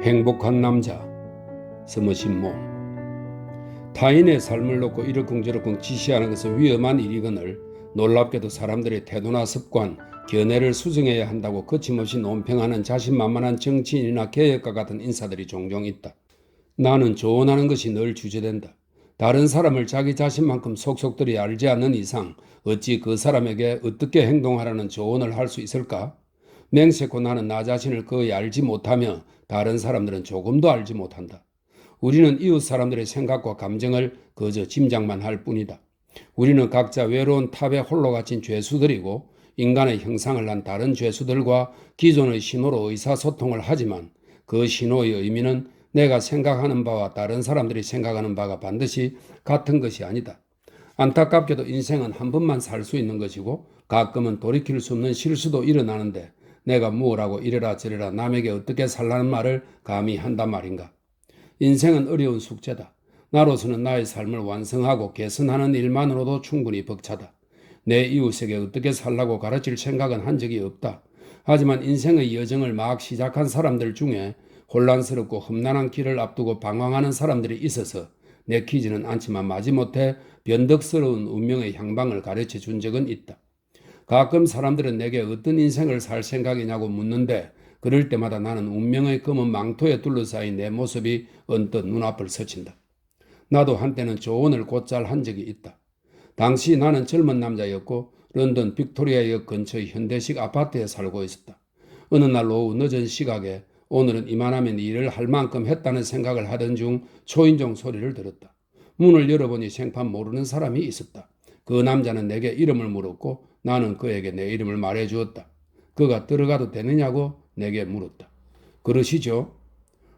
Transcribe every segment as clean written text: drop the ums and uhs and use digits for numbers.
행복한 남자, 서머신 몸. 타인의 삶을 놓고 이러쿵저러쿵 지시하는 것은 위험한 일이거늘 놀랍게도 사람들의 태도나 습관, 견해를 수정해야 한다고 거침없이 논평하는 자신만만한 정치인이나 개혁가 같은 인사들이 종종 있다. 나는 조언하는 것이 늘 주제된다. 다른 사람을 자기 자신만큼 속속들이 알지 않는 이상 어찌 그 사람에게 어떻게 행동하라는 조언을 할 수 있을까? 맹세코 나는 나 자신을 거의 알지 못하며 다른 사람들은 조금도 알지 못한다. 우리는 이웃 사람들의 생각과 감정을 그저 짐작만 할 뿐이다. 우리는 각자 외로운 탑에 홀로 갇힌 죄수들이고 인간의 형상을 한 다른 죄수들과 기존의 신호로 의사소통을 하지만 그 신호의 의미는 내가 생각하는 바와 다른 사람들이 생각하는 바가 반드시 같은 것이 아니다. 안타깝게도 인생은 한 번만 살 수 있는 것이고 가끔은 돌이킬 수 없는 실수도 일어나는데 내가 무엇라고 이래라 저래라 남에게 어떻게 살라는 말을 감히 한단 말인가. 인생은 어려운 숙제다. 나로서는 나의 삶을 완성하고 개선하는 일만으로도 충분히 벅차다. 내 이웃에게 어떻게 살라고 가르칠 생각은 한 적이 없다. 하지만 인생의 여정을 막 시작한 사람들 중에 혼란스럽고 험난한 길을 앞두고 방황하는 사람들이 있어서 내키지는 않지만 마지못해 변덕스러운 운명의 향방을 가르쳐 준 적은 있다. 가끔 사람들은 내게 어떤 인생을 살 생각이냐고 묻는데 그럴 때마다 나는 운명의 검은 망토에 둘러싸인 내 모습이 언뜻 눈앞을 스친다. 나도 한때는 조언을 곧잘 한 적이 있다. 당시 나는 젊은 남자였고 런던 빅토리아역 근처의 현대식 아파트에 살고 있었다. 어느 날 오후 늦은 시각에 오늘은 이만하면 일을 할 만큼 했다는 생각을 하던 중 초인종 소리를 들었다. 문을 열어보니 생판 모르는 사람이 있었다. 그 남자는 내게 이름을 물었고 나는 그에게 내 이름을 말해주었다. 그가 들어가도 되느냐고 내게 물었다. 그러시죠?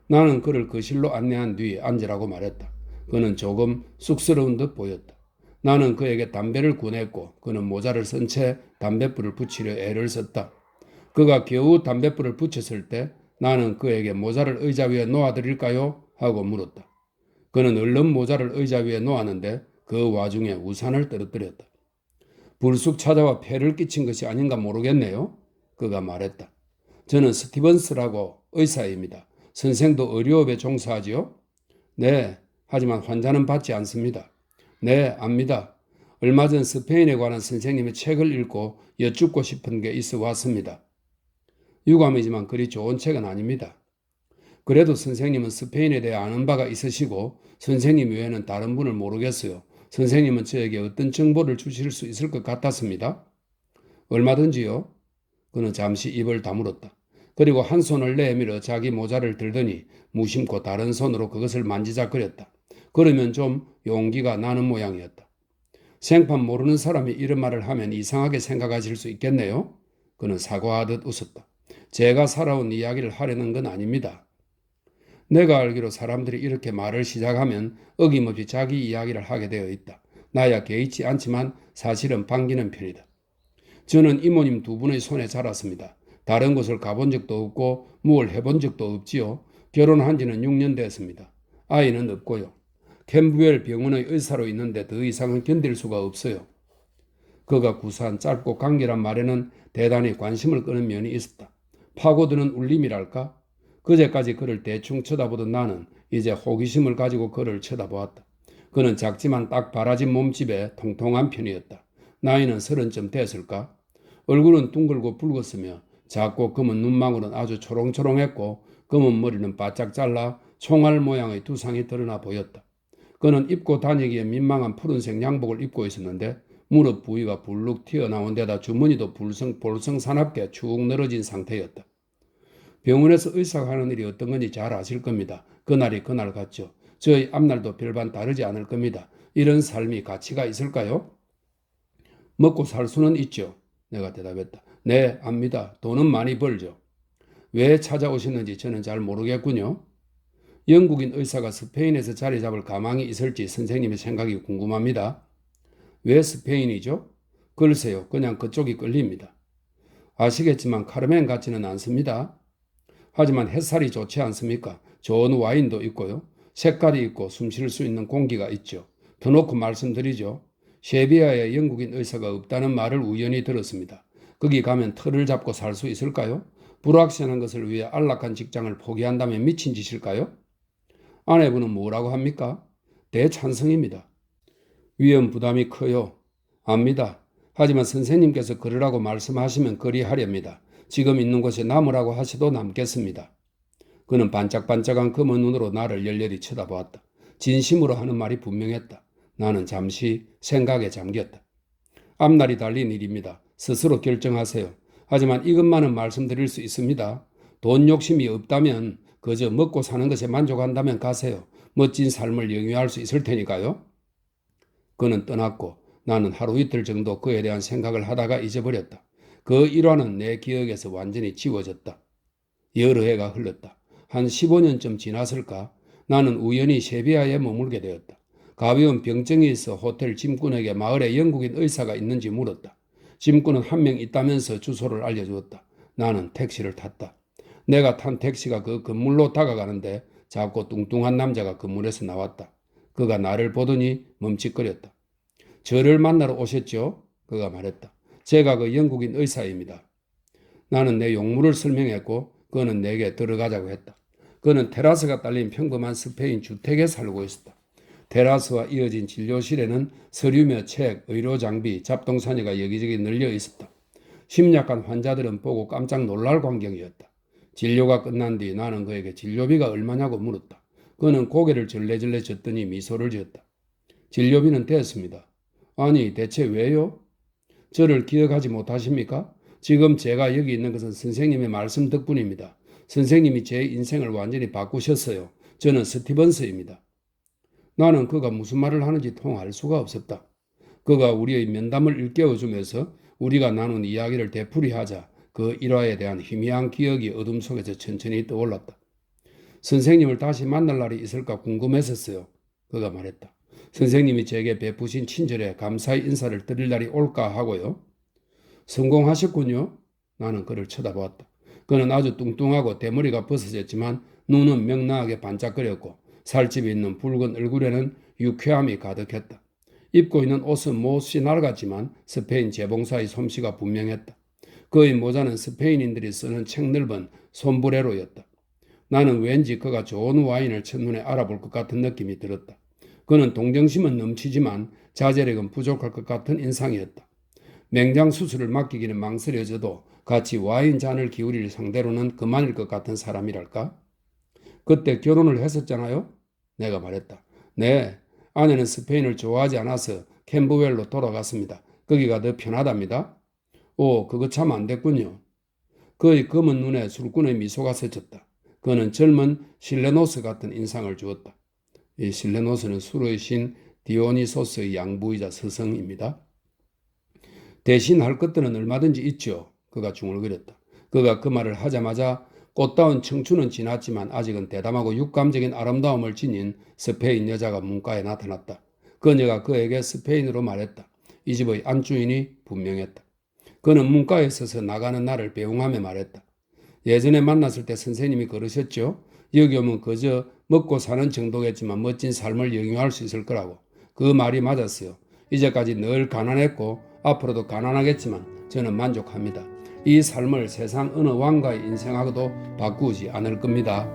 나는 그를 거실로 안내한 뒤 앉으라고 말했다. 그는 조금 쑥스러운 듯 보였다. 나는 그에게 담배를 구냈고 그는 모자를 쓴 채 담뱃불을 붙이려 애를 썼다. 그가 겨우 담뱃불을 붙였을 때 나는 그에게 모자를 의자 위에 놓아드릴까요? 하고 물었다. 그는 얼른 모자를 의자 위에 놓았는데 그 와중에 우산을 떨어뜨렸다. 불쑥 찾아와 폐를 끼친 것이 아닌가 모르겠네요. 그가 말했다. 저는 스티븐스라고 의사입니다. 선생도 의료업에 종사하지요? 네, 하지만 환자는 받지 않습니다. 네, 압니다. 얼마 전 스페인에 관한 선생님의 책을 읽고 여쭙고 싶은 게 있어 왔습니다. 유감이지만 그리 좋은 책은 아닙니다. 그래도 선생님은 스페인에 대해 아는 바가 있으시고 선생님 외에는 다른 분을 모르겠어요. 선생님은 저에게 어떤 정보를 주실 수 있을 것 같았습니다. 얼마든지요. 그는 잠시 입을 다물었다. 그리고 한 손을 내밀어 자기 모자를 들더니 무심코 다른 손으로 그것을 만지작거렸다. 그러면 좀 용기가 나는 모양이었다. 생판 모르는 사람이 이런 말을 하면 이상하게 생각하실 수 있겠네요. 그는 사과하듯 웃었다. 제가 살아온 이야기를 하려는 건 아닙니다. 내가 알기로 사람들이 이렇게 말을 시작하면 어김없이 자기 이야기를 하게 되어 있다. 나야 개의치 않지만 사실은 반기는 편이다. 저는 이모님 두 분의 손에 자랐습니다. 다른 곳을 가본 적도 없고 무얼 해본 적도 없지요. 결혼한 지는 6년 됐습니다. 아이는 없고요. 캠브웰 병원의 의사로 있는데 더 이상은 견딜 수가 없어요. 그가 구사한 짧고 간결한 말에는 대단히 관심을 끄는 면이 있었다. 파고드는 울림이랄까? 그제까지 그를 대충 쳐다보던 나는 이제 호기심을 가지고 그를 쳐다보았다. 그는 작지만 딱 바라진 몸집에 통통한 편이었다. 나이는 30쯤 됐을까? 얼굴은 둥글고 붉었으며 작고 검은 눈망울은 아주 초롱초롱했고 검은 머리는 바짝 잘라 총알 모양의 두상이 드러나 보였다. 그는 입고 다니기에 민망한 푸른색 양복을 입고 있었는데 무릎 부위가 불룩 튀어나온 데다 주머니도 볼썽 사납게 축 늘어진 상태였다. 병원에서 의사가 하는 일이 어떤 건지 잘 아실 겁니다. 그날이 그날 같죠. 저희 앞날도 별반 다르지 않을 겁니다. 이런 삶이 가치가 있을까요? 먹고 살 수는 있죠. 내가 대답했다. 네, 압니다. 돈은 많이 벌죠. 왜 찾아오셨는지 저는 잘 모르겠군요. 영국인 의사가 스페인에서 자리 잡을 가망이 있을지 선생님의 생각이 궁금합니다. 왜 스페인이죠? 글쎄요, 그냥 그쪽이 끌립니다. 아시겠지만 카르멘 같지는 않습니다. 하지만 햇살이 좋지 않습니까? 좋은 와인도 있고요. 색깔이 있고 숨 쉴 수 있는 공기가 있죠. 더놓고 말씀드리죠. 셰비야에 영국인 의사가 없다는 말을 우연히 들었습니다. 거기 가면 틀을 잡고 살 수 있을까요? 불확실한 것을 위해 안락한 직장을 포기한다면 미친 짓일까요? 아내분은 뭐라고 합니까? 대찬성입니다. 위험 부담이 커요. 압니다. 하지만 선생님께서 그러라고 말씀하시면 그리하렵니다. 지금 있는 곳에 남으라고 하셔도 남겠습니다. 그는 반짝반짝한 검은 눈으로 나를 열렬히 쳐다보았다. 진심으로 하는 말이 분명했다. 나는 잠시 생각에 잠겼다. 앞날이 달린 일입니다. 스스로 결정하세요. 하지만 이것만은 말씀드릴 수 있습니다. 돈 욕심이 없다면 그저 먹고 사는 것에 만족한다면 가세요. 멋진 삶을 영위할 수 있을 테니까요. 그는 떠났고 나는 하루 이틀 정도 그에 대한 생각을 하다가 잊어버렸다. 그 일화는 내 기억에서 완전히 지워졌다. 여러 해가 흘렀다. 한 15년쯤 지났을까? 나는 우연히 세비야에 머물게 되었다. 가벼운 병증이 있어 호텔 짐꾼에게 마을에 영국인 의사가 있는지 물었다. 짐꾼은 한 명 있다면서 주소를 알려주었다. 나는 택시를 탔다. 내가 탄 택시가 그 건물로 다가가는데 작고 뚱뚱한 남자가 건물에서 나왔다. 그가 나를 보더니 멈칫거렸다. 저를 만나러 오셨죠? 그가 말했다. 제가 그 영국인 의사입니다. 나는 내 용무를 설명했고 그는 내게 들어가자고 했다. 그는 테라스가 딸린 평범한 스페인 주택에 살고 있었다. 테라스와 이어진 진료실에는 서류며 책, 의료장비, 잡동사니가 여기저기 널려 있었다. 심약한 환자들은 보고 깜짝 놀랄 광경이었다. 진료가 끝난 뒤 나는 그에게 진료비가 얼마냐고 물었다. 그는 고개를 절레절레 젓더니 미소를 지었다. 진료비는 됐습니다. 아니, 대체 왜요? 저를 기억하지 못하십니까? 지금 제가 여기 있는 것은 선생님의 말씀 덕분입니다. 선생님이 제 인생을 완전히 바꾸셨어요. 저는 스티븐스입니다. 나는 그가 무슨 말을 하는지 통할 수가 없었다. 그가 우리의 면담을 일깨워주면서 우리가 나눈 이야기를 되풀이하자 그 일화에 대한 희미한 기억이 어둠 속에서 천천히 떠올랐다. 선생님을 다시 만날 날이 있을까 궁금했었어요. 그가 말했다. 선생님이 제게 베푸신 친절에 감사의 인사를 드릴 날이 올까 하고요. 성공하셨군요. 나는 그를 쳐다보았다. 그는 아주 뚱뚱하고 대머리가 벗어졌지만 눈은 명랑하게 반짝거렸고 살집이 있는 붉은 얼굴에는 유쾌함이 가득했다. 입고 있는 옷은 못이 낡았지만 스페인 재봉사의 솜씨가 분명했다. 그의 모자는 스페인인들이 쓰는 책넓은 솜브레로였다. 나는 왠지 그가 좋은 와인을 첫눈에 알아볼 것 같은 느낌이 들었다. 그는 동정심은 넘치지만 자제력은 부족할 것 같은 인상이었다. 맹장 수술을 맡기기는 망설여져도 같이 와인 잔을 기울일 상대로는 그만일 것 같은 사람이랄까? 그때 결혼을 했었잖아요? 내가 말했다. 네, 아내는 스페인을 좋아하지 않아서 캠브웰로 돌아갔습니다. 거기가 더 편하답니다. 오, 그거 참 안 됐군요. 그의 검은 눈에 술꾼의 미소가 스쳤다. 그는 젊은 실레노스 같은 인상을 주었다. 이 실레노스는 술의 신 디오니소스의 양부이자 스승입니다. 대신 할 것들은 얼마든지 있죠. 그가 중얼거렸다. 그가 그 말을 하자마자 꽃다운 청춘은 지났지만 아직은 대담하고 육감적인 아름다움을 지닌 스페인 여자가 문가에 나타났다. 그녀가 그에게 스페인어로 말했다. 이 집의 안주인이 분명했다. 그는 문가에 서서 나가는 나를 배웅하며 말했다. 예전에 만났을 때 선생님이 그러셨죠? 여기 오면 그저 먹고 사는 정도겠지만 멋진 삶을 영위할 수 있을 거라고. 그 말이 맞았어요. 이제까지 늘 가난했고 앞으로도 가난하겠지만 저는 만족합니다. 이 삶을 세상 어느 왕가의 인생하고도 바꾸지 않을 겁니다.